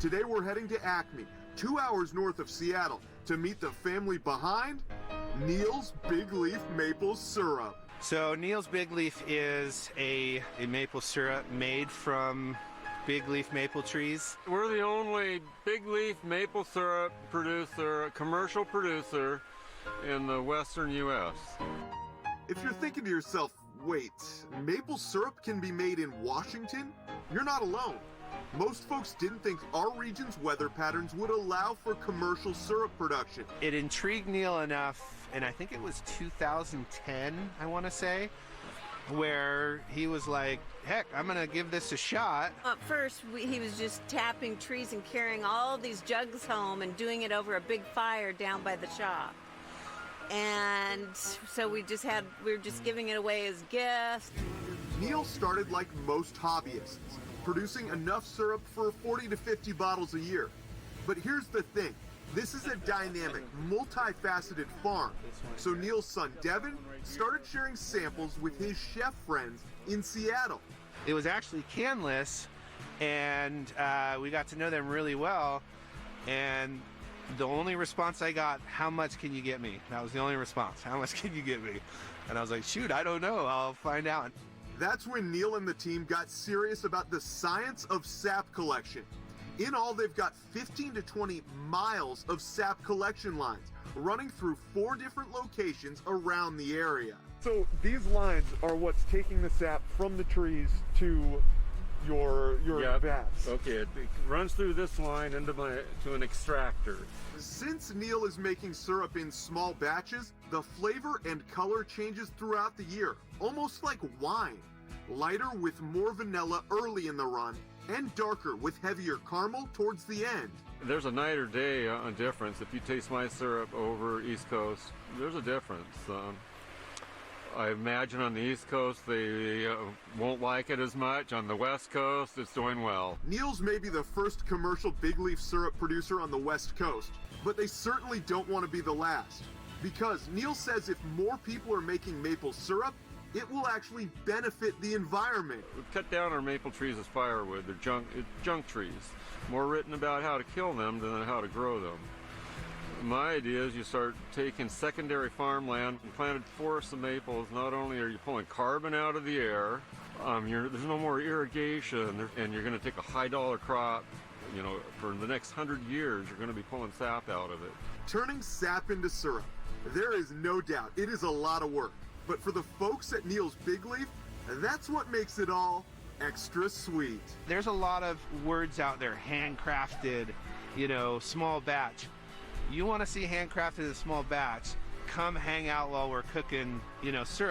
Today we're heading to Acme, 2 hours north of Seattle, to meet the family behind Neil's Bigleaf maple syrup. So Neil's Bigleaf is a maple syrup made from bigleaf maple trees. We're the only bigleaf maple syrup producer, commercial producer in the western U.S. If you're thinking to yourself, wait, maple syrup can be made in Washington? You're not alone. Most folks didn't think our region's weather patterns would allow for commercial syrup production. It intrigued Neil enough, and I think it was 2010, I want to say, where he was like, heck, I'm going to give this a shot. At first, he was just tapping trees and carrying all these jugs home and doing it over a big fire down by the shop. And so we were just giving it away as gifts. Neil started like most hobbyists, producing enough syrup for 40 to 50 bottles a year. But here's the thing. This is a dynamic, multifaceted farm. So Neil's son, Devin, started sharing samples with his chef friends in Seattle. It was actually canless, and we got to know them really well. And the only response I got, how much can you get me? That was the only response. How much can you get me? And I was like, shoot, I don't know. I'll find out. That's when Neil and the team got serious about the science of sap collection. In all, they've got 15 to 20 miles of sap collection lines running through 4 different locations around the area. So these lines are what's taking the sap from the trees to your vats. Okay, it runs through this line to an extractor. Since Neil is making syrup in small batches, the flavor and color changes throughout the year, almost like wine. Lighter with more vanilla early in the run, and darker with heavier caramel towards the end. There's a night or day difference. If you taste my syrup over East Coast, there's a difference. I imagine on the East Coast they won't like it as much. On the West Coast, it's doing well. Neil's may be the first commercial bigleaf syrup producer on the West Coast, but they certainly don't want to be the last. Because Neil says if more people are making maple syrup, it will actually benefit the environment. We've cut down our maple trees as firewood. They're junk trees. More written about how to kill them than how to grow them. My idea is you start taking secondary farmland and planted forests of maples. Not only are you pulling carbon out of the air, there's no more irrigation, and you're going to take a high-dollar crop. You know, for the next 100 years, you're going to be pulling sap out of it. Turning sap into syrup, there is no doubt it is a lot of work. But for the folks at Neil's Bigleaf, that's what makes it all extra sweet. There's a lot of words out there, handcrafted, small batch. You want to see handcrafted in a small batch, come hang out while we're cooking, syrup.